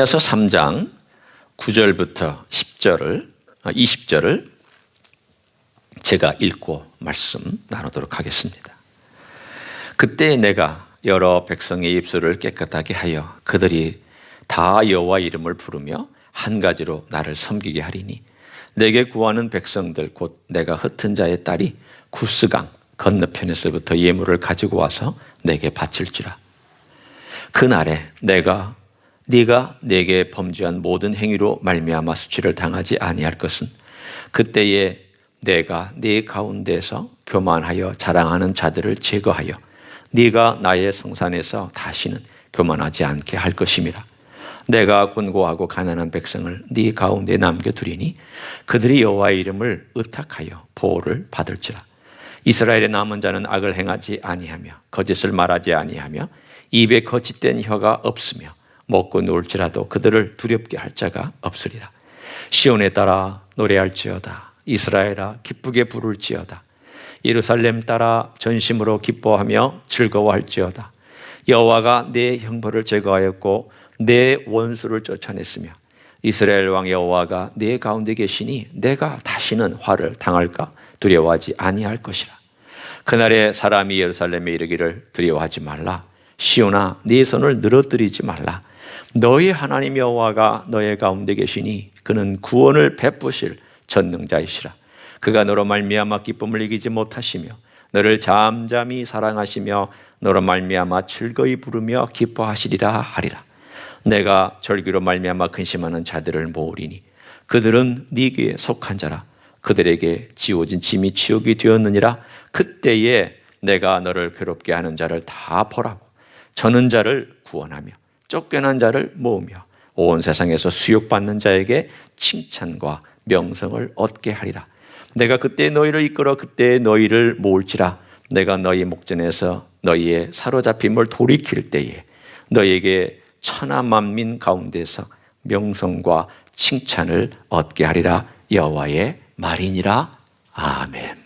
에서 3장 9절부터 20절을 제가 읽고 말씀 나누도록 하겠습니다. 그때 내가 여러 백성의 입술을 깨끗하게 하여 그들이 다 여호와 이름을 부르며 한 가지로 나를 섬기게 하리니 내게 구하는 백성들 곧 내가 흩은 자의 딸이 구스강 건너편에서부터 예물을 가지고 와서 내게 바칠지라. 그날에 네가 내게 범죄한 모든 행위로 말미암아 수치를 당하지 아니할 것은 그때에 내가 네 가운데서 교만하여 자랑하는 자들을 제거하여 네가 나의 성산에서 다시는 교만하지 않게 할 것임이라. 내가 곤고하고 가난한 백성을 네 가운데 남겨두리니 그들이 여호와의 이름을 의탁하여 보호를 받을지라. 이스라엘의 남은 자는 악을 행하지 아니하며 거짓을 말하지 아니하며 입에 거짓된 혀가 없으며 먹고 놀지라도 그들을 두렵게 할 자가 없으리라. 시온에 따라 노래할지어다. 이스라엘아 기쁘게 부를지어다. 예루살렘 따라 전심으로 기뻐하며 즐거워할지어다. 여호와가 내 형벌을 제거하였고 내 원수를 쫓아냈으며 이스라엘 왕 여호와가 내 가운데 계시니 내가 다시는 화를 당할까 두려워하지 아니할 것이라. 그날에 사람이 예루살렘에 이르기를 두려워하지 말라. 시온아 네 손을 늘어뜨리지 말라. 너희 하나님 여호와가 너의 가운데 계시니 그는 구원을 베푸실 전능자이시라. 그가 너로 말미암아 기쁨을 이기지 못하시며 너를 잠잠히 사랑하시며 너로 말미암아 즐거이 부르며 기뻐하시리라 하리라. 내가 절기로 말미암아 근심하는 자들을 모으리니 그들은 네 귀에 속한 자라. 그들에게 지워진 짐이 치욕이 되었느니라. 그때에 내가 너를 괴롭게 하는 자를 다 벌하고 저는 자를 구원하며 쫓겨난 자를 모으며 온 세상에서 수욕받는 자에게 칭찬과 명성을 얻게 하리라. 내가 그때 너희를 이끌어 그때 너희를 모을지라. 내가 너희 목전에서 너희의 사로잡힘을 돌이킬 때에 너희에게 천하 만민 가운데서 명성과 칭찬을 얻게 하리라. 여호와의 말이니라. 아멘.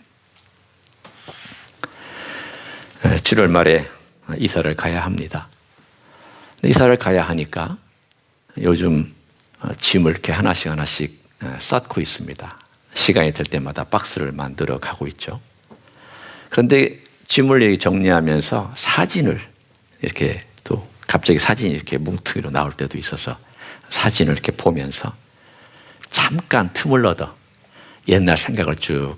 7월 말에 이사를 가야 합니다. 이사를 가야 하니까 요즘 짐을 이렇게 하나씩 쌓고 있습니다. 시간이 될 때마다 박스를 만들어 가고 있죠. 그런데 짐을 정리하면서 사진을 이렇게 또 갑자기 사진이 이렇게 뭉툭이로 나올 때도 있어서 사진을 이렇게 보면서 잠깐 틈을 얻어 옛날 생각을 쭉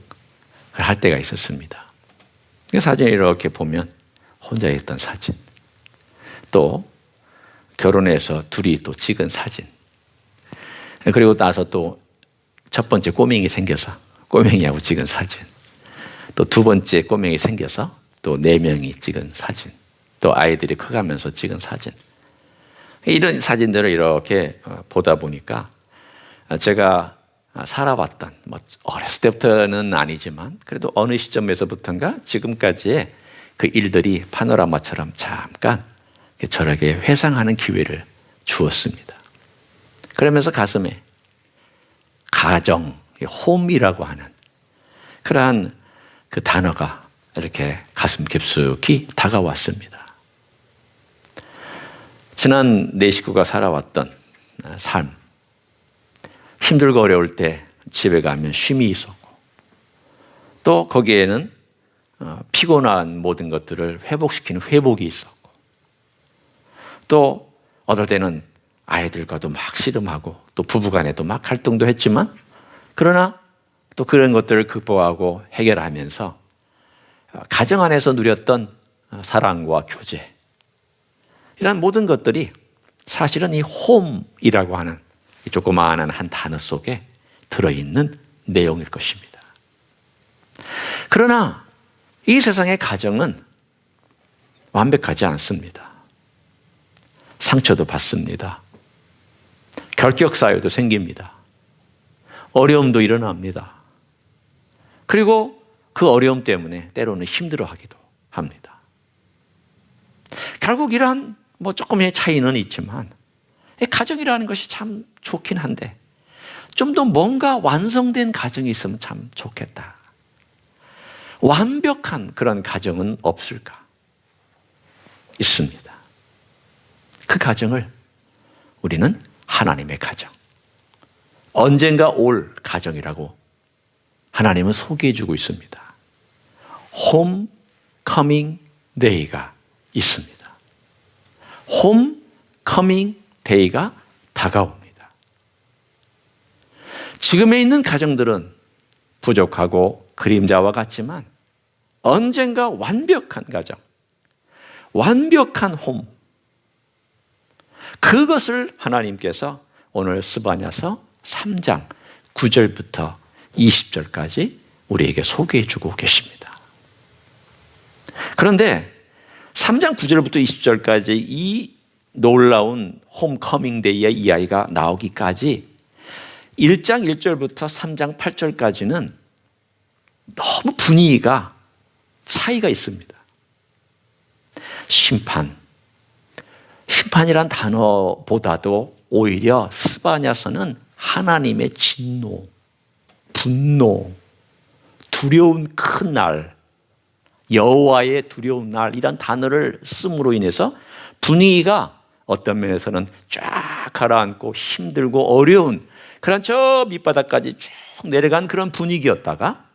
할 때가 있었습니다. 사진을 이렇게 보면 혼자 있던 사진, 또 결혼해서 둘이 또 찍은 사진, 그리고 나서 또 첫 번째 꼬맹이 생겨서 꼬맹이하고 찍은 사진, 또 두 번째 꼬맹이 생겨서 또 4명이 찍은 사진, 또 아이들이 커가면서 찍은 사진, 이런 사진들을 이렇게 보다 보니까 제가 살아왔던, 어렸을 때부터는 아니지만 그래도 어느 시점에서부터인가 지금까지의 그 일들이 파노라마처럼 잠깐 저에게 회상하는 기회를 주었습니다. 그러면서 가슴에 가정, 홈이라고 하는 그러한 그 단어가 이렇게 가슴 깊숙이 다가왔습니다. 지난 내 식구가 살아왔던 삶, 힘들고 어려울 때 집에 가면 쉼이 있었고 또 거기에는 피곤한 모든 것들을 회복시키는 회복이 있었고 또 어떨 때는 아이들과도 막 씨름하고 또 부부간에도 막 갈등도 했지만 그러나 또 그런 것들을 극복하고 해결하면서 가정 안에서 누렸던 사랑과 교제, 이런 모든 것들이 사실은 이 홈이라고 하는 이 조그마한 한 단어 속에 들어있는 내용일 것입니다. 그러나 이 세상의 가정은 완벽하지 않습니다. 상처도 받습니다. 결격 사유도 생깁니다. 어려움도 일어납니다. 그리고 그 어려움 때문에 때로는 힘들어하기도 합니다. 결국 이러한 조금의 차이는 있지만 가정이라는 것이 참 좋긴 한데 좀 더 뭔가 완성된 가정이 있으면 참 좋겠다. 완벽한 그런 가정은 없을까? 있습니다. 그 가정을 우리는 하나님의 가정, 언젠가 올 가정이라고 하나님은 소개해주고 있습니다. 홈커밍 데이가 있습니다. 홈커밍 데이가 다가옵니다. 지금에 있는 가정들은 부족하고 그림자와 같지만 언젠가 완벽한 가정, 완벽한 홈, 그것을 하나님께서 오늘 스바냐서 3장 9절부터 20절까지 우리에게 소개해 주고 계십니다. 그런데 3장 9절부터 20절까지 이 놀라운 홈커밍 데이의 이야기가 나오기까지 1장 1절부터 3장 8절까지는 너무 분위기가 차이가 있습니다. 심판이란 단어보다도 오히려 스바냐서는 하나님의 진노, 분노, 두려운 큰 날, 여호와의 두려운 날이란 단어를 씀으로 인해서 분위기가 어떤 면에서는 쫙 가라앉고 힘들고 어려운 그런 저 밑바닥까지 쭉 내려간 그런 분위기였다가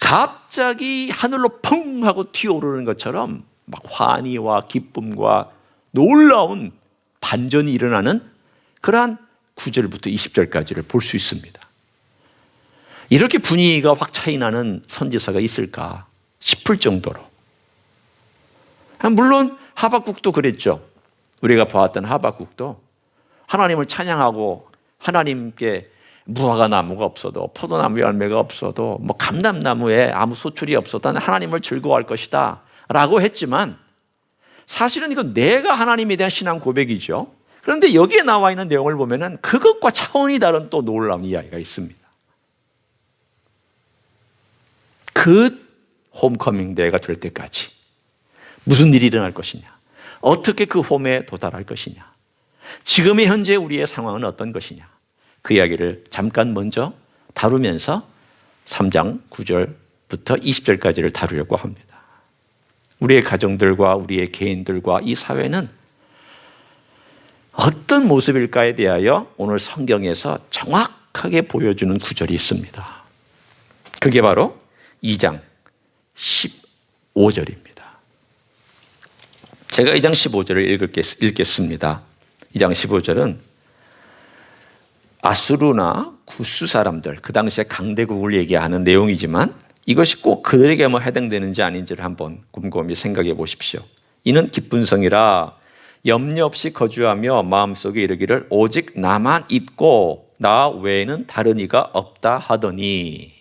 갑자기 하늘로 펑 하고 튀어오르는 것처럼 막 환희와 기쁨과 놀라운 반전이 일어나는 그러한 9절부터 20절까지를 볼 수 있습니다. 이렇게 분위기가 확 차이 나는 선지서가 있을까 싶을 정도로, 물론 하박국도 그랬죠. 우리가 보았던 하박국도 하나님을 찬양하고 하나님께 무화과 나무가 없어도, 포도나무 열매가 없어도, 뭐 감람나무에 아무 소출이 없어도 하나님을 즐거워할 것이다 라고 했지만, 사실은 이건 내가 하나님에 대한 신앙 고백이죠. 그런데 여기에 나와 있는 내용을 보면은 그것과 차원이 다른 또 놀라운 이야기가 있습니다. 그 홈커밍 데이가 될 때까지 무슨 일이 일어날 것이냐, 어떻게 그 홈에 도달할 것이냐, 지금의 현재 우리의 상황은 어떤 것이냐, 그 이야기를 잠깐 먼저 다루면서 3장 9절부터 20절까지를 다루려고 합니다. 우리의 가정들과 우리의 개인들과 이 사회는 어떤 모습일까에 대하여 오늘 성경에서 정확하게 보여주는 구절이 있습니다. 그게 바로 2장 15절입니다. 제가 2장 15절을 읽겠습니다. 2장 15절은 아수르나 구스 사람들, 그 당시에 강대국을 얘기하는 내용이지만 이것이 꼭 그들에게만 해당되는지 아닌지를 한번 곰곰이 생각해 보십시오. 이는 기쁜 성이라 염려 없이 거주하며 마음속에 이르기를 오직 나만 있고 나 외에는 다른 이가 없다 하더니,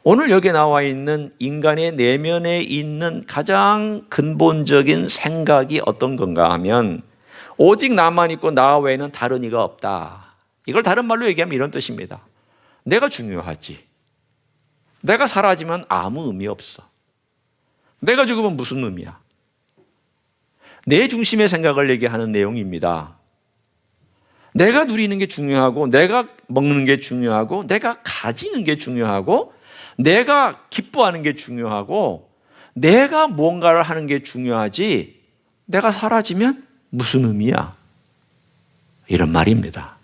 오늘 여기에 나와 있는 인간의 내면에 있는 가장 근본적인 생각이 어떤 건가 하면 오직 나만 있고 나 외에는 다른 이가 없다. 이걸 다른 말로 얘기하면 이런 뜻입니다. 내가 중요하지. 내가 사라지면 아무 의미 없어. 내가 죽으면 무슨 의미야? 내 중심의 생각을 얘기하는 내용입니다. 내가 누리는 게 중요하고, 내가 먹는 게 중요하고, 내가 가지는 게 중요하고, 내가 기뻐하는 게 중요하고, 내가 뭔가를 하는 게 중요하지, 내가 사라지면 무슨 의미야? 이런 말입니다.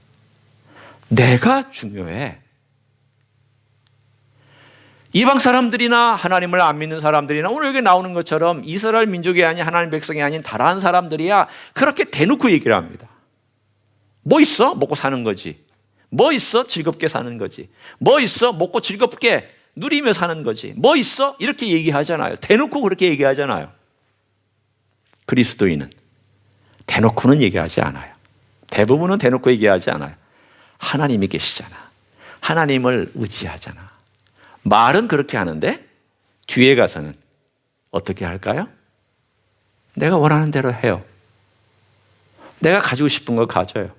내가 중요해. 이방 사람들이나 하나님을 안 믿는 사람들이나 오늘 여기 나오는 것처럼 이스라엘 민족이 아닌 하나님 백성이 아닌 다른 사람들이야 그렇게 대놓고 얘기를 합니다. 뭐 있어? 먹고 사는 거지. 뭐 있어? 즐겁게 사는 거지. 뭐 있어? 먹고 즐겁게 누리며 사는 거지. 뭐 있어? 이렇게 얘기하잖아요. 대놓고 그렇게 얘기하잖아요. 그리스도인은 대놓고는 얘기하지 않아요. 대부분은 대놓고 얘기하지 않아요. 하나님이 계시잖아. 하나님을 의지하잖아. 말은 그렇게 하는데 뒤에 가서는 어떻게 할까요? 내가 원하는 대로 해요. 내가 가지고 싶은 거 가져요.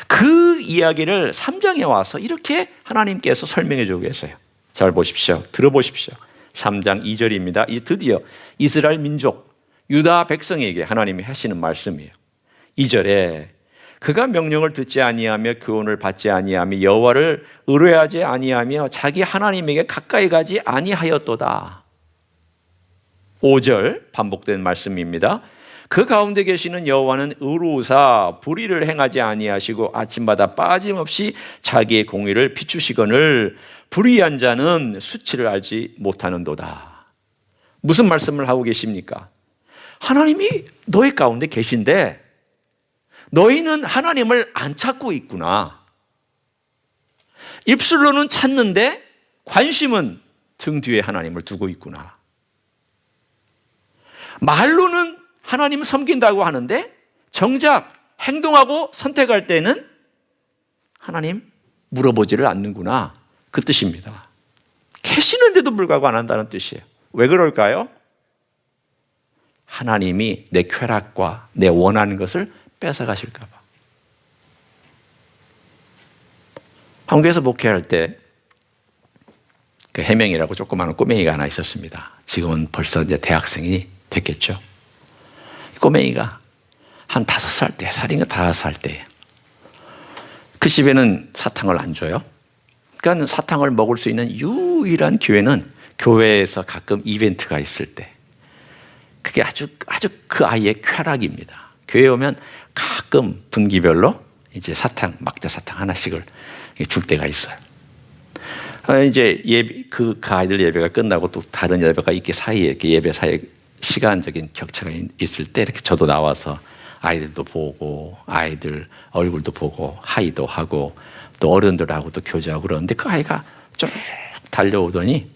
그 이야기를 3장에 와서 이렇게 하나님께서 설명해 주고 계세요. 잘 보십시오. 들어보십시오. 3장 2절입니다. 드디어 이스라엘 민족, 유다 백성에게 하나님이 하시는 말씀이에요. 2절에 그가 명령을 듣지 아니하며 교훈을 받지 아니하며 여호와를 의뢰하지 아니하며 자기 하나님에게 가까이 가지 아니하였도다. 5절 반복된 말씀입니다. 그 가운데 계시는 여호와는 의로우사 불의를 행하지 아니하시고 아침마다 빠짐없이 자기의 공의를 비추시거늘 불의한 자는 수치를 알지 못하는도다. 무슨 말씀을 하고 계십니까? 하나님이 너희 가운데 계신데 너희는 하나님을 안 찾고 있구나. 입술로는 찾는데 관심은 등 뒤에 하나님을 두고 있구나. 말로는 하나님 섬긴다고 하는데 정작 행동하고 선택할 때는 하나님 물어보지를 않는구나. 그 뜻입니다. 계시는데도 불구하고 안 한다는 뜻이에요. 왜 그럴까요? 하나님이 내 쾌락과 내 원하는 것을 뺏어가실까 봐. 한국에서 목회할 때 그 해명이라고 조그마한 꼬맹이가 하나 있었습니다. 지금은 벌써 이제 대학생이 됐겠죠. 꼬맹이가 한 5살 때, 4살인가 5살 때, 그 집에는 사탕을 안 줘요. 그러니까 사탕을 먹을 수 있는 유일한 기회는 교회에서 가끔 이벤트가 있을 때. 그게 아주 그 아이의 쾌락입니다. 교회에 오면 가끔 분기별로 이제 사탕, 막대 사탕 하나씩을 줄 때가 있어요. 이제 그 아이들 예배가 끝나고 또 다른 예배가 있기 사이에, 이렇게 예배 사이에 시간적인 격차가 있을 때 이렇게 저도 나와서 아이들도 보고 아이들 얼굴도 보고 하이도 하고 또 어른들하고도 교제하고 그러는데 그 아이가 쭉 달려오더니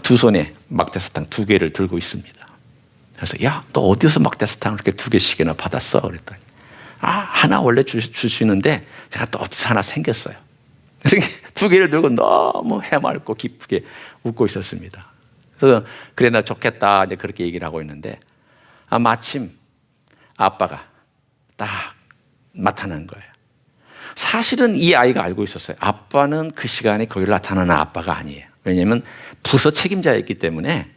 두 손에 막대사탕 2개를 들고 있습니다. 그래서 야, 너 어디서 막대사탕을 이렇게 2개씩이나 받았어? 그랬더니 하나 원래 주시는데 제가 또 어디서 하나 생겼어요. 이렇게 2개를 들고 너무 해맑고 기쁘게 웃고 있었습니다. 그래서 그래 나 좋겠다 이제 그렇게 얘기를 하고 있는데 마침 아빠가 딱 나타난 거예요. 사실은 이 아이가 알고 있었어요. 아빠는 그 시간에 거기를 나타나는 아빠가 아니에요. 왜냐하면 부서 책임자였기 때문에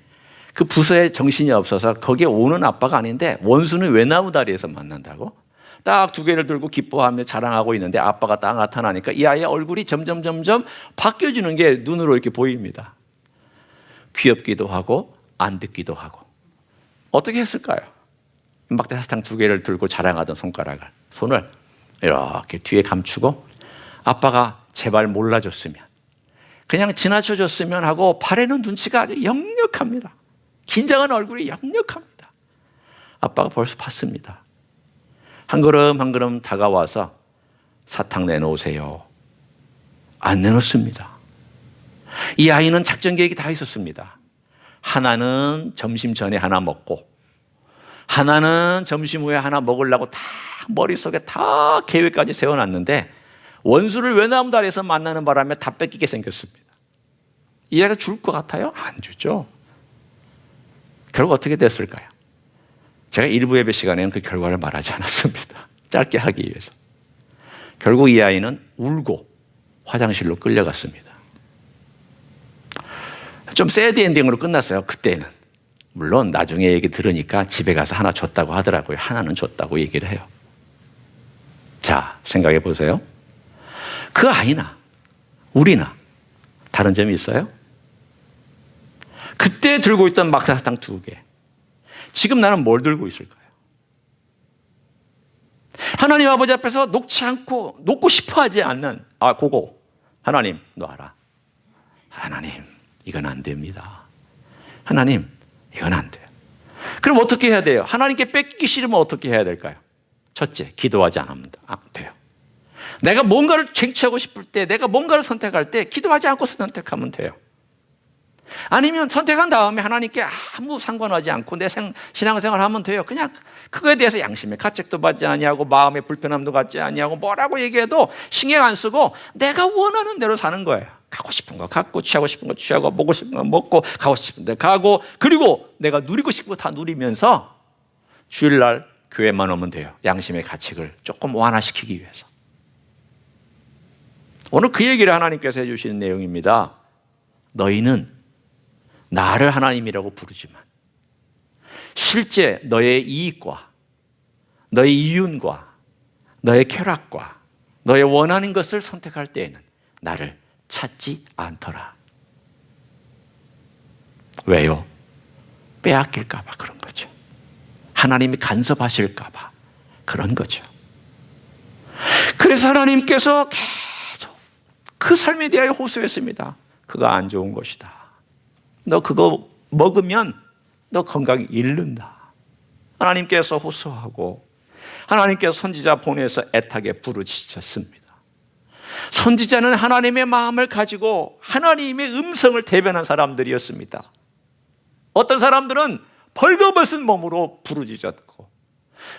그 부서에 정신이 없어서 거기에 오는 아빠가 아닌데 원수는 외나무 다리에서 만난다고 딱 2개를 들고 기뻐하며 자랑하고 있는데 아빠가 딱 나타나니까 이 아이의 얼굴이 점점 바뀌어지는 게 눈으로 이렇게 보입니다. 귀엽기도 하고 안 듣기도 하고. 어떻게 했을까요? 막대사탕 2개를 들고 자랑하던 손을 이렇게 뒤에 감추고 아빠가 제발 몰라줬으면 그냥 지나쳐줬으면 하고 발에는 눈치가 아주 역력합니다. 긴장한 얼굴이 역력합니다. 아빠가 벌써 봤습니다. 한 걸음 다가와서 사탕 내놓으세요. 안 내놓습니다. 이 아이는 작전 계획이 다 있었습니다. 하나는 점심 전에 하나 먹고 하나는 점심 후에 하나 먹으려고 다 머릿속에 다 계획까지 세워놨는데 원수를 외나무 다리에서 만나는 바람에 다 뺏기게 생겼습니다. 이 아이가 줄 것 같아요? 안 주죠. 결국 어떻게 됐을까요? 제가 일부 예배 시간에는 그 결과를 말하지 않았습니다. 짧게 하기 위해서. 결국 이 아이는 울고 화장실로 끌려갔습니다. 좀 새드 엔딩으로 끝났어요. 그때는. 물론 나중에 얘기 들으니까 집에 가서 하나 줬다고 하더라고요. 하나는 줬다고 얘기를 해요. 자, 생각해 보세요. 그 아이나 우리나 다른 점이 있어요? 그때 들고 있던 막대사탕 2개. 지금 나는 뭘 들고 있을까요? 하나님 아버지 앞에서 놓고 싶어 하지 않는 그거 하나님 놔라. 하나님 이건 안 됩니다. 하나님 이건 안 돼요. 그럼 어떻게 해야 돼요? 하나님께 뺏기기 싫으면 어떻게 해야 될까요? 첫째, 기도하지 않으면 돼요. 내가 뭔가를 쟁취하고 싶을 때, 내가 뭔가를 선택할 때 기도하지 않고 선택하면 돼요. 아니면 선택한 다음에 하나님께 아무 상관하지 않고 내 신앙생활을 하면 돼요. 그냥 그거에 대해서 양심의 가책도 받지 아니하고 마음의 불편함도 갖지 아니하고 뭐라고 얘기해도 신경 안 쓰고 내가 원하는 대로 사는 거예요. 가고 싶은 거 갖고 취하고 싶은 거 취하고 먹고 싶은 거 먹고 가고 싶은 데 가고 그리고 내가 누리고 싶은 거 다 누리면서 주일날 교회만 오면 돼요. 양심의 가책을 조금 완화시키기 위해서. 오늘 그 얘기를 하나님께서 해주시는 내용입니다. 너희는 나를 하나님이라고 부르지만 실제 너의 이익과 너의 이윤과 너의 쾌락과 너의 원하는 것을 선택할 때에는 나를 찾지 않더라. 왜요? 빼앗길까 봐 그런 거죠. 하나님이 간섭하실까 봐 그런 거죠. 그래서 하나님께서 계속 그 삶에 대하여 호소했습니다. 그거 안 좋은 것이다. 너 그거 먹으면 너 건강이 잃는다. 하나님께서 호소하고 하나님께서 선지자 보내서 애타게 부르짖으셨습니다. 선지자는 하나님의 마음을 가지고 하나님의 음성을 대변한 사람들이었습니다. 어떤 사람들은 벌거벗은 몸으로 부르짖었고,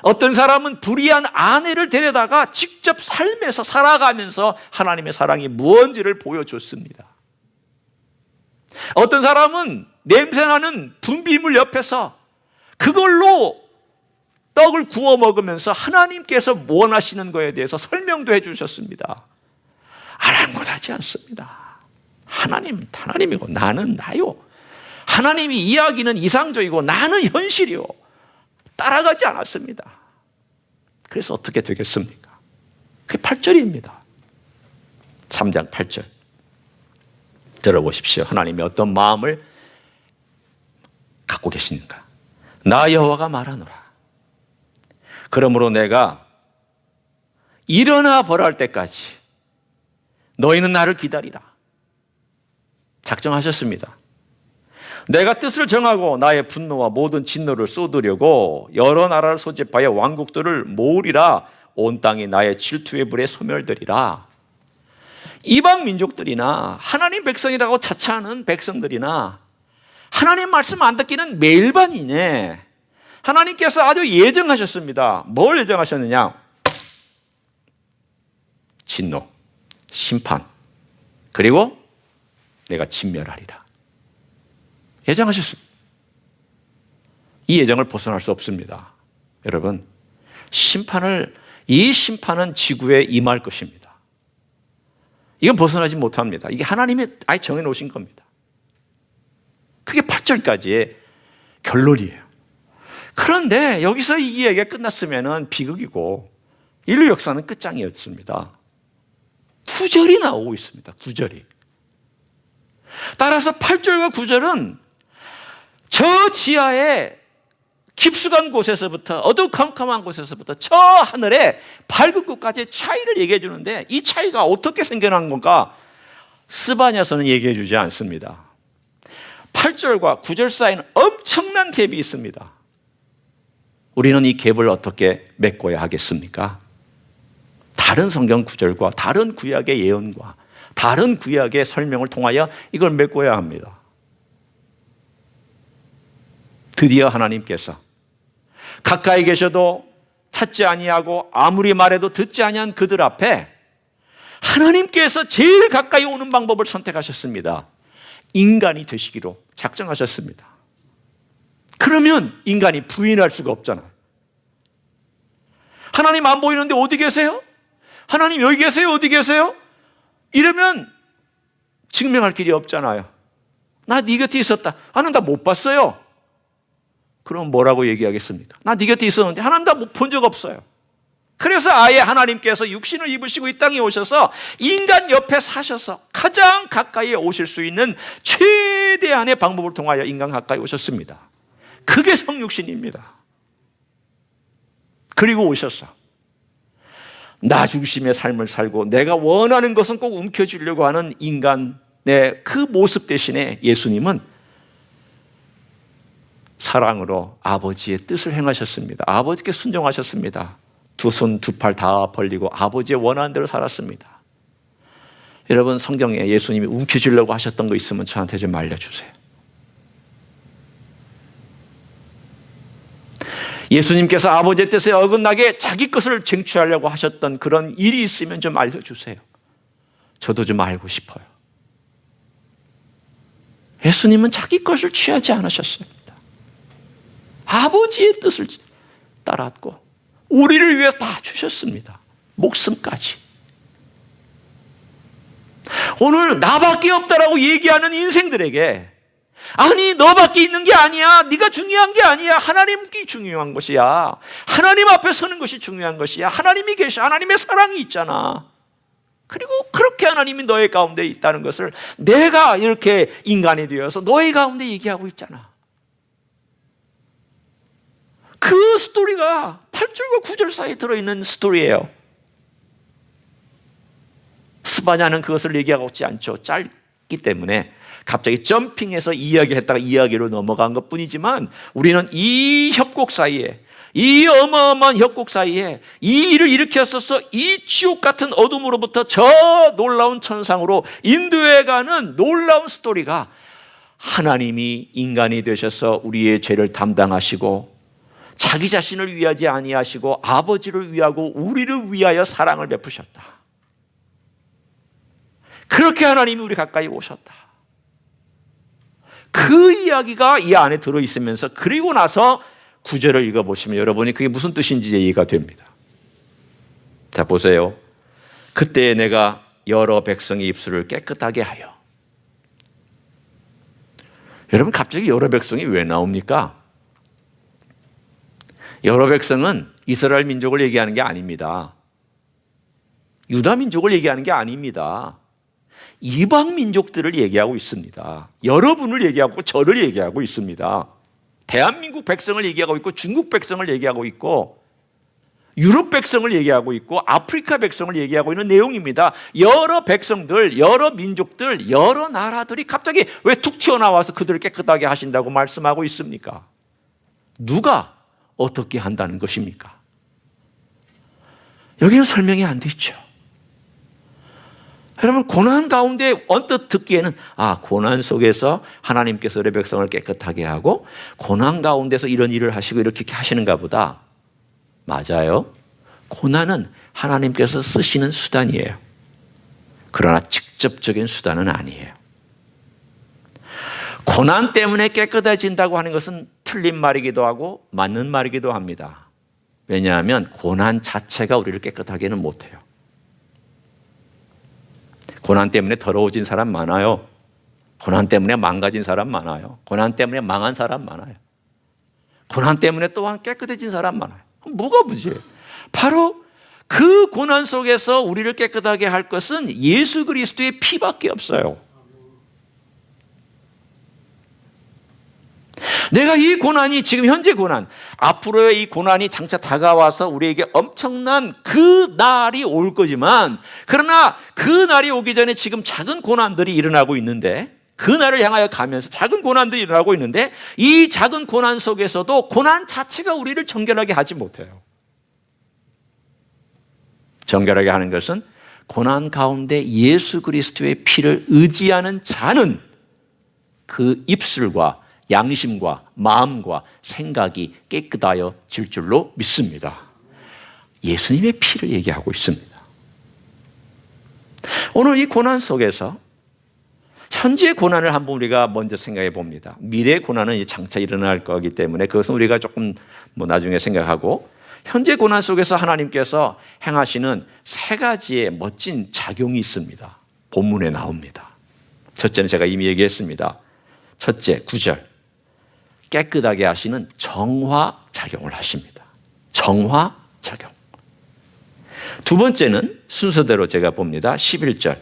어떤 사람은 불의한 아내를 데려다가 직접 삶에서 살아가면서 하나님의 사랑이 무언지를 보여줬습니다. 어떤 사람은 냄새나는 분비물 옆에서 그걸로 떡을 구워 먹으면서 하나님께서 원하시는 것에 대해서 설명도 해주셨습니다. 아랑곳하지 않습니다. 하나님은 하나님이고 나는 나요. 하나님이 이야기는 이상적이고 나는 현실이요. 따라가지 않았습니다. 그래서 어떻게 되겠습니까? 그게 8절입니다. 3장 8절 들어보십시오. 하나님이 어떤 마음을 갖고 계시는가. 나 여호와가 말하노라. 그러므로 내가 일어나 벌할 때까지 너희는 나를 기다리라. 작정하셨습니다. 내가 뜻을 정하고 나의 분노와 모든 진노를 쏟으려고 여러 나라를 소집하여 왕국들을 모으리라. 온 땅이 나의 질투의 불에 소멸되리라. 이방 민족들이나 하나님 백성이라고 자처하는 백성들이나 하나님 말씀 안 듣기는 매일반이네. 하나님께서 아주 예정하셨습니다. 뭘 예정하셨느냐? 진노, 심판, 그리고 내가 진멸하리라. 예정하셨습니다. 이 예정을 벗어날 수 없습니다. 여러분, 이 심판은 지구에 임할 것입니다. 이건 벗어나지 못합니다. 이게 하나님이 아예 정해놓으신 겁니다. 그게 8절까지의 결론이에요. 그런데 여기서 이 이야기가 끝났으면 비극이고 인류 역사는 끝장이었습니다. 9절이 나오고 있습니다. 9절이. 따라서 8절과 9절은 저 지하의 깊숙한 곳에서부터 어두컴컴한 곳에서부터 저 하늘의 밝은 곳까지의 차이를 얘기해 주는데, 이 차이가 어떻게 생겨난 건가 스바냐서는 얘기해 주지 않습니다. 8절과 9절 사이는 엄청난 갭이 있습니다. 우리는 이 갭을 어떻게 메꿔야 하겠습니까? 다른 성경 구절과 다른 구약의 예언과 다른 구약의 설명을 통하여 이걸 메꿔야 합니다. 드디어 하나님께서 가까이 계셔도 찾지 아니하고 아무리 말해도 듣지 아니한 그들 앞에 하나님께서 제일 가까이 오는 방법을 선택하셨습니다. 인간이 되시기로 작정하셨습니다. 그러면 인간이 부인할 수가 없잖아요. 하나님 안 보이는데 어디 계세요? 하나님 여기 계세요? 어디 계세요? 이러면 증명할 길이 없잖아요. 나 네 곁에 있었다. 하나님 나 못 봤어요. 그럼 뭐라고 얘기하겠습니까? 나 네 곁에 있었는데 하나님 나 못 본 적 없어요. 그래서 아예 하나님께서 육신을 입으시고 이 땅에 오셔서 인간 옆에 사셔서 가장 가까이 오실 수 있는 최대한의 방법을 통하여 인간 가까이 오셨습니다. 그게 성육신입니다. 그리고 오셔서 나 중심의 삶을 살고 내가 원하는 것은 꼭 움켜쥐려고 하는 인간의 그 모습 대신에 예수님은 사랑으로 아버지의 뜻을 행하셨습니다. 아버지께 순종하셨습니다. 두 손 두 팔 다 벌리고 아버지의 원하는 대로 살았습니다. 여러분, 성경에 예수님이 움켜쥐려고 하셨던 거 있으면 저한테 좀 알려주세요. 예수님께서 아버지의 뜻에 어긋나게 자기 것을 쟁취하려고 하셨던 그런 일이 있으면 좀 알려주세요. 저도 좀 알고 싶어요. 예수님은 자기 것을 취하지 않으셨습니다. 아버지의 뜻을 따랐고 우리를 위해서 다 주셨습니다. 목숨까지. 오늘 나밖에 없다라고 얘기하는 인생들에게, 아니 너밖에 있는 게 아니야, 네가 중요한 게 아니야, 하나님이 중요한 것이야, 하나님 앞에 서는 것이 중요한 것이야, 하나님이 계셔, 하나님의 사랑이 있잖아, 그리고 그렇게 하나님이 너의 가운데 있다는 것을 내가 이렇게 인간이 되어서 너의 가운데 얘기하고 있잖아. 그 스토리가 8절과 9절 사이에 들어있는 스토리예요. 스바냐는 그것을 얘기하고 있지 않죠. 짧기 때문에 갑자기 점핑해서 이야기했다가 이야기로 넘어간 것 뿐이지만 우리는 이 협곡 사이에, 이 어마어마한 협곡 사이에 이 일을 일으켰어서 이 지옥 같은 어둠으로부터 저 놀라운 천상으로 인도해 가는 놀라운 스토리가 하나님이 인간이 되셔서 우리의 죄를 담당하시고 자기 자신을 위하지 아니하시고 아버지를 위하고 우리를 위하여 사랑을 베푸셨다. 그렇게 하나님이 우리 가까이 오셨다. 그 이야기가 이 안에 들어있으면서 그리고 나서 9절을 읽어보시면 여러분이 그게 무슨 뜻인지 이해가 됩니다. 자, 보세요. 그때 내가 여러 백성의 입술을 깨끗하게 하여. 여러분, 갑자기 여러 백성이 왜 나옵니까? 여러 백성은 이스라엘 민족을 얘기하는 게 아닙니다. 유다 민족을 얘기하는 게 아닙니다. 이방 민족들을 얘기하고 있습니다. 여러분을 얘기하고 저를 얘기하고 있습니다. 대한민국 백성을 얘기하고 있고 중국 백성을 얘기하고 있고 유럽 백성을 얘기하고 있고 아프리카 백성을 얘기하고 있는 내용입니다. 여러 백성들, 여러 민족들, 여러 나라들이 갑자기 왜 툭 튀어나와서 그들을 깨끗하게 하신다고 말씀하고 있습니까? 누가 어떻게 한다는 것입니까? 여기는 설명이 안 돼 있죠. 여러분, 고난 가운데 언뜻 듣기에는 고난 속에서 하나님께서 내 백성을 깨끗하게 하고 고난 가운데서 이런 일을 하시고 이렇게 하시는가 보다. 맞아요. 고난은 하나님께서 쓰시는 수단이에요. 그러나 직접적인 수단은 아니에요. 고난 때문에 깨끗해진다고 하는 것은 틀린 말이기도 하고 맞는 말이기도 합니다. 왜냐하면 고난 자체가 우리를 깨끗하게는 못해요. 고난 때문에 더러워진 사람 많아요. 고난 때문에 망가진 사람 많아요. 고난 때문에 망한 사람 많아요. 고난 때문에 또한 깨끗해진 사람 많아요. 뭐가 문제예요? 바로 그 고난 속에서 우리를 깨끗하게 할 것은 예수 그리스도의 피밖에 없어요. 내가 이 고난이 지금 현재 고난, 앞으로의 이 고난이 장차 다가와서 우리에게 엄청난 그 날이 올 거지만, 그러나 그 날이 오기 전에 지금 작은 고난들이 일어나고 있는데, 그 날을 향하여 가면서 작은 고난들이 일어나고 있는데, 이 작은 고난 속에서도 고난 자체가 우리를 정결하게 하지 못해요. 정결하게 하는 것은 고난 가운데 예수 그리스도의 피를 의지하는 자는 그 입술과 양심과 마음과 생각이 깨끗하여질 줄로 믿습니다. 예수님의 피를 얘기하고 있습니다. 오늘 이 고난 속에서 현재의 고난을 한번 우리가 먼저 생각해 봅니다. 미래의 고난은 장차 일어날 거기 때문에 그것은 우리가 조금 나중에 생각하고, 현재 고난 속에서 하나님께서 행하시는 세 가지의 멋진 작용이 있습니다. 본문에 나옵니다. 첫째는 제가 이미 얘기했습니다. 첫째, 9절. 깨끗하게 하시는 정화작용을 하십니다. 정화작용. 두 번째는 순서대로 제가 봅니다. 11절.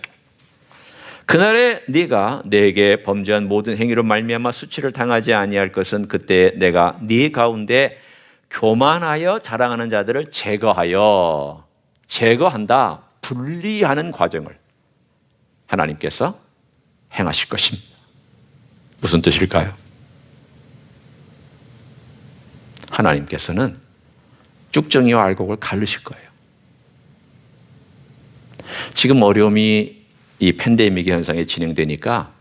그날에 네가 내게 범죄한 모든 행위로 말미암아 수치를 당하지 아니할 것은 그때 내가 네 가운데 교만하여 자랑하는 자들을 제거한다. 분리하는 과정을 하나님께서 행하실 것입니다. 무슨 뜻일까요? 하나님께서는 쭉정이와 알곡을 갈르실 거예요. 지금 어려움이 이 팬데믹 현상이 진행되니까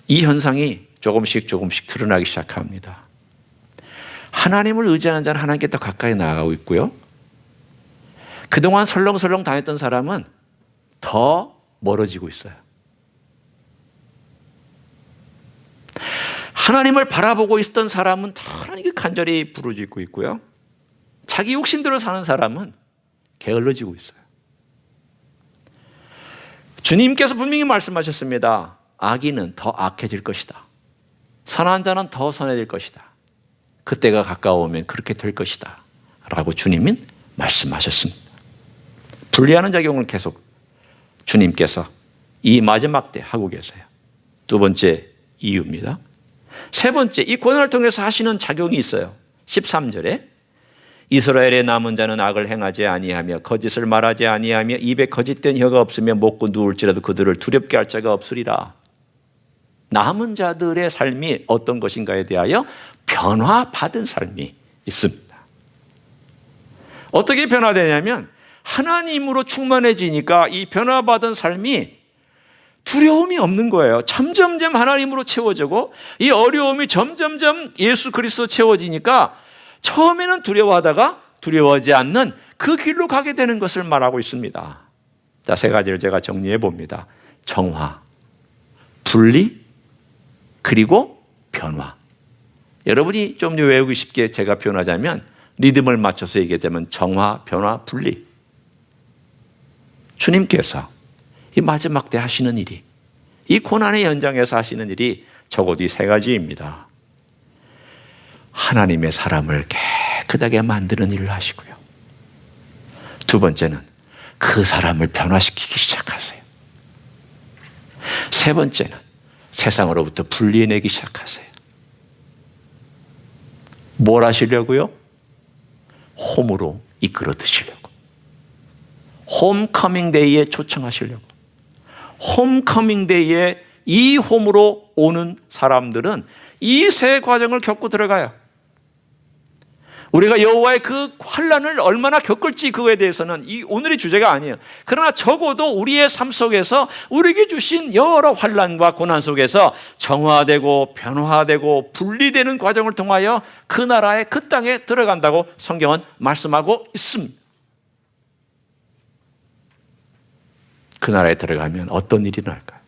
이 현상이 조금씩 드러나기 시작합니다. 하나님을 의지하는 자는 하나님께 더 가까이 나아가고 있고요. 그동안 설렁설렁 다녔던 사람은 더 멀어지고 있어요. 하나님을 바라보고 있었던 사람은 하나님께 간절히 부르짖고 있고요. 자기 욕심대로 사는 사람은 게을러지고 있어요. 주님께서 분명히 말씀하셨습니다. 악인은 더 악해질 것이다. 선한 자는 더 선해질 것이다. 그때가 가까우면 그렇게 될 것이다. 라고 주님은 말씀하셨습니다. 분리하는 작용을 계속 주님께서 이 마지막 때 하고 계세요. 두 번째 이유입니다. 세 번째, 이 고난을 통해서 하시는 작용이 있어요. 13절에 이스라엘의 남은 자는 악을 행하지 아니하며 거짓을 말하지 아니하며 입에 거짓된 혀가 없으며 먹고 누울지라도 그들을 두렵게 할 자가 없으리라. 남은 자들의 삶이 어떤 것인가에 대하여 변화받은 삶이 있습니다. 어떻게 변화되냐면 하나님으로 충만해지니까 이 변화받은 삶이 두려움이 없는 거예요. 점점점 하나님으로 채워지고 이 어려움이 점점점 예수 그리스도 채워지니까 처음에는 두려워하다가 두려워하지 않는 그 길로 가게 되는 것을 말하고 있습니다. 자, 세 가지를 제가 정리해 봅니다. 정화, 분리, 그리고 변화. 여러분이 좀 외우기 쉽게 제가 표현하자면 리듬을 맞춰서 얘기하자면 정화, 변화, 분리. 주님께서 이 마지막 때 하시는 일이, 이 고난의 현장에서 하시는 일이 적어도 이 세 가지입니다. 하나님의 사람을 깨끗하게 만드는 일을 하시고요. 두 번째는 그 사람을 변화시키기 시작하세요. 세 번째는 세상으로부터 분리해내기 시작하세요. 뭘 하시려고요? 홈으로 이끌어 드시려고. 홈커밍 데이에 초청하시려고. 홈커밍 데이에 이 홈으로 오는 사람들은 이 세 과정을 겪고 들어가요. 우리가 여호와의 그 환난을 얼마나 겪을지 그거에 대해서는 이 오늘의 주제가 아니에요. 그러나 적어도 우리의 삶 속에서 우리에게 주신 여러 환난과 고난 속에서 정화되고 변화되고 분리되는 과정을 통하여 그 나라의 그 땅에 들어간다고 성경은 말씀하고 있습니다. 그 나라에 들어가면 어떤 일이 날까요?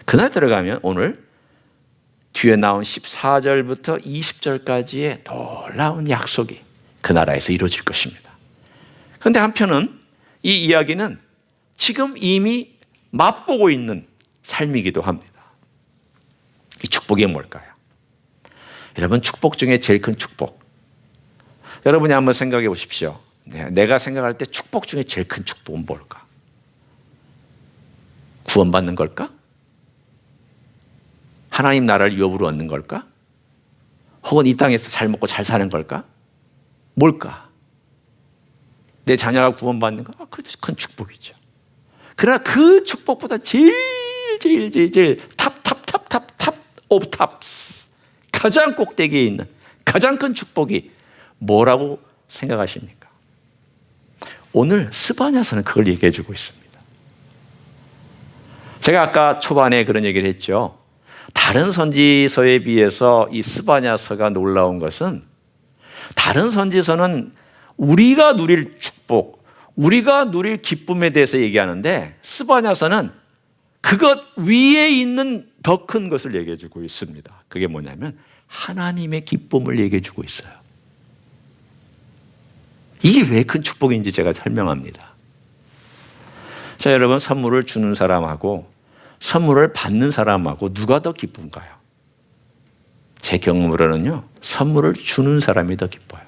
그 나라에 들어가면 오늘 뒤에 나온 14절부터 20절까지의 놀라운 약속이 그 나라에서 이루어질 것입니다. 그런데 한편은 이 이야기는 지금 이미 맛보고 있는 삶이기도 합니다. 이 축복이 뭘까요? 여러분, 축복 중에 제일 큰 축복, 여러분이 한번 생각해 보십시오. 내가 생각할 때 축복 중에 제일 큰 축복은 뭘까? 구원받는 걸까? 하나님 나라를 유업으로 얻는 걸까? 혹은 이 땅에서 잘 먹고 잘 사는 걸까? 뭘까? 내 자녀가 구원받는 거? 그것도 큰 축복이죠. 그러나 그 축복보다 제일 탑 오브 탑스, 가장 꼭대기에 있는 가장 큰 축복이 뭐라고 생각하십니까? 오늘 스바냐서는 그걸 얘기해 주고 있습니다. 제가 아까 초반에 그런 얘기를 했죠. 다른 선지서에 비해서 이 스바냐서가 놀라운 것은 다른 선지서는 우리가 누릴 축복, 우리가 누릴 기쁨에 대해서 얘기하는데 스바냐서는 그것 위에 있는 더 큰 것을 얘기해 주고 있습니다. 그게 뭐냐면 하나님의 기쁨을 얘기해 주고 있어요. 이게 왜 큰 축복인지 제가 설명합니다. 자, 여러분, 선물을 주는 사람하고 선물을 받는 사람하고 누가 더 기쁜가요? 제 경험으로는요, 선물을 주는 사람이 더 기뻐요.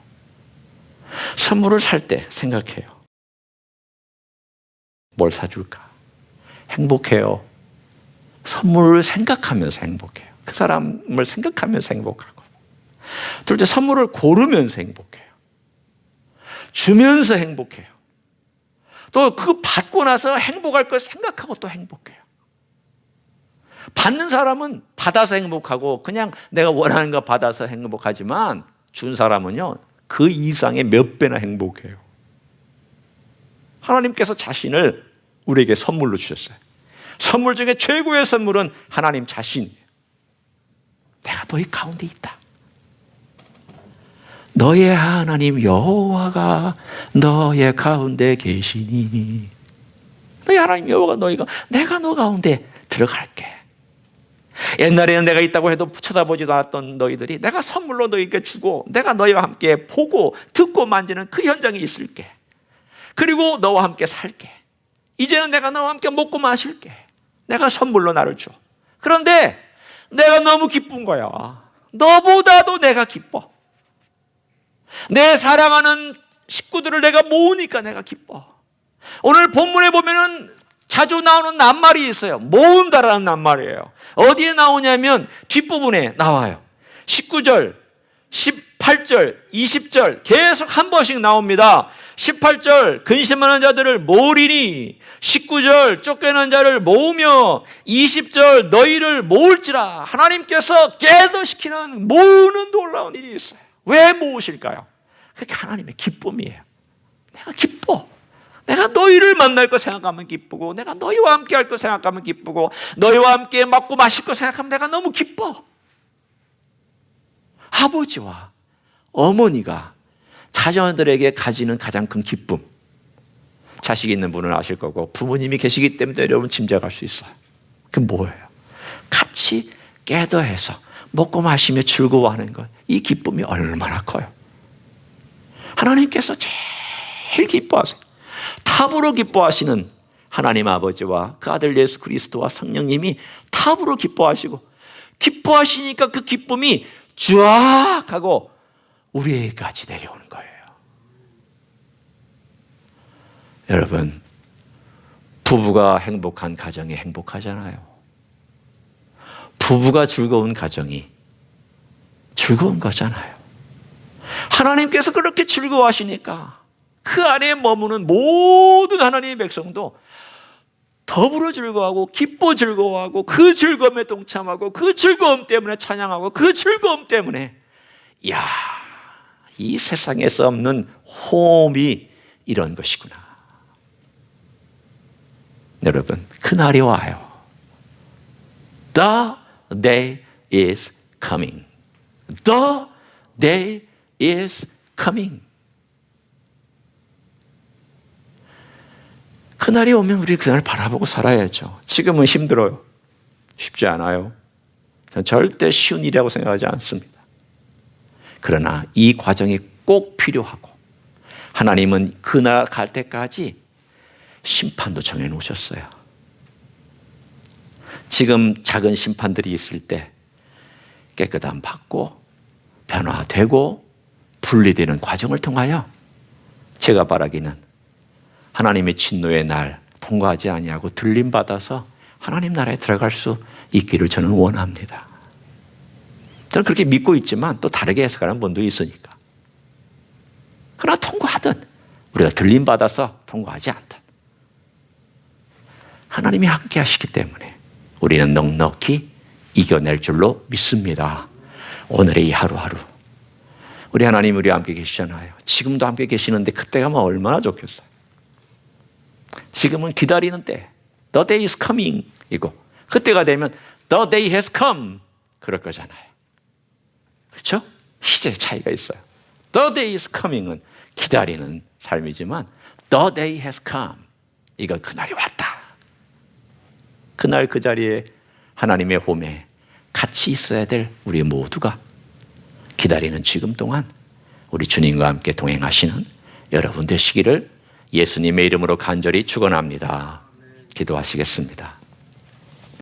선물을 살 때 생각해요. 뭘 사줄까? 행복해요. 선물을 생각하면서 행복해요. 그 사람을 생각하면서 행복하고. 둘째, 선물을 고르면서 행복해요. 주면서 행복해요. 또 그거 받고 나서 행복할 걸 생각하고 또 행복해요. 받는 사람은 받아서 행복하고 그냥 내가 원하는 거 받아서 행복하지만 준 사람은요, 그 이상의 몇 배나 행복해요. 하나님께서 자신을 우리에게 선물로 주셨어요. 선물 중에 최고의 선물은 하나님 자신이에요. 내가 너희 가운데 있다. 너의 하나님 여호와가 너의 가운데 계시니. 너희 하나님 여호와가 내가 너 가운데 들어갈게. 옛날에는 내가 있다고 해도 쳐다보지도 않았던 너희들이 내가 선물로 너희에게 주고 내가 너희와 함께 보고 듣고 만지는 그 현장에 있을게. 그리고 너와 함께 살게. 이제는 내가 너와 함께 먹고 마실게. 내가 선물로 나를 줘. 그런데 내가 너무 기쁜 거야. 너보다도 내가 기뻐. 내 사랑하는 식구들을 내가 모으니까 내가 기뻐. 오늘 본문에 보면은 자주 나오는 낱말이 있어요. 모은다라는 낱말이에요. 어디에 나오냐면 뒷부분에 나와요. 19절, 18절, 20절 계속 한 번씩 나옵니다. 18절 근심하는 자들을 모으리니, 19절 쫓겨난 자를 모으며, 20절 너희를 모을지라. 하나님께서 깨도시키는 모으는 놀라운 일이 있어요. 왜 모으실까요? 그게 하나님의 기쁨이에요. 내가 기뻐. 내가 너희를 만날 거 생각하면 기쁘고, 내가 너희와 함께 할 거 생각하면 기쁘고, 너희와 함께 먹고 마실 거 생각하면 내가 너무 기뻐. 아버지와 어머니가 자녀들에게 가지는 가장 큰 기쁨, 자식 있는 분은 아실 거고 부모님이 계시기 때문에 여러분 짐작할 수 있어요. 그게 뭐예요? 같이 gather해서 먹고 마시며 즐거워하는 것, 이 기쁨이 얼마나 커요. 하나님께서 제일 기뻐하세요. 탑으로 기뻐하시는 하나님 아버지와 그 아들 예수 그리스도와 성령님이 탑으로 기뻐하시고, 기뻐하시니까 그 기쁨이 쫙 하고 우리에게까지 내려오는 거예요. 여러분, 부부가 행복한 가정이 행복하잖아요. 부부가 즐거운 가정이 즐거운 거잖아요. 하나님께서 그렇게 즐거워하시니까 그 안에 머무는 모든 하나님의 백성도 더불어 즐거워하고 기뻐 즐거워하고 그 즐거움에 동참하고 그 즐거움 때문에 찬양하고 그 즐거움 때문에, 이야, 이 세상에서 없는 호흡이 이런 것이구나. 여러분, 그날이 와요. The day is coming. The day is coming. 그날이 오면 우리 그날을 바라보고 살아야죠. 지금은 힘들어요. 쉽지 않아요. 저는 절대 쉬운 일이라고 생각하지 않습니다. 그러나 이 과정이 꼭 필요하고, 하나님은 그날 갈 때까지 심판도 정해놓으셨어요. 지금 작은 심판들이 있을 때 깨끗함 받고 변화되고 분리되는 과정을 통하여 제가 바라기는 하나님의 진노의 날 통과하지 아니하고 들림받아서 하나님 나라에 들어갈 수 있기를 저는 원합니다. 저는 그렇게 믿고 있지만 또 다르게 해석하는 분도 있으니까. 그러나 통과하든 우리가 들림받아서 통과하지 않든 하나님이 함께 하시기 때문에 우리는 넉넉히 이겨낼 줄로 믿습니다. 오늘의 이 하루하루 우리 하나님 우리와 함께 계시잖아요. 지금도 함께 계시는데 그때가 뭐 얼마나 좋겠어요. 지금은 기다리는 때, The day is coming 이고, 그때가 되면 The day has come 그럴 거잖아요. 그렇죠? 시제의 차이가 있어요. The day is coming은 기다리는 삶이지만 The day has come, 이건 그날이 왔다. 그날 그 자리에 하나님의 홈에 같이 있어야 될 우리 모두가 기다리는 지금 동안 우리 주님과 함께 동행하시는 여러분 되시기를 예수님의 이름으로 간절히 축원합니다. 기도하시겠습니다.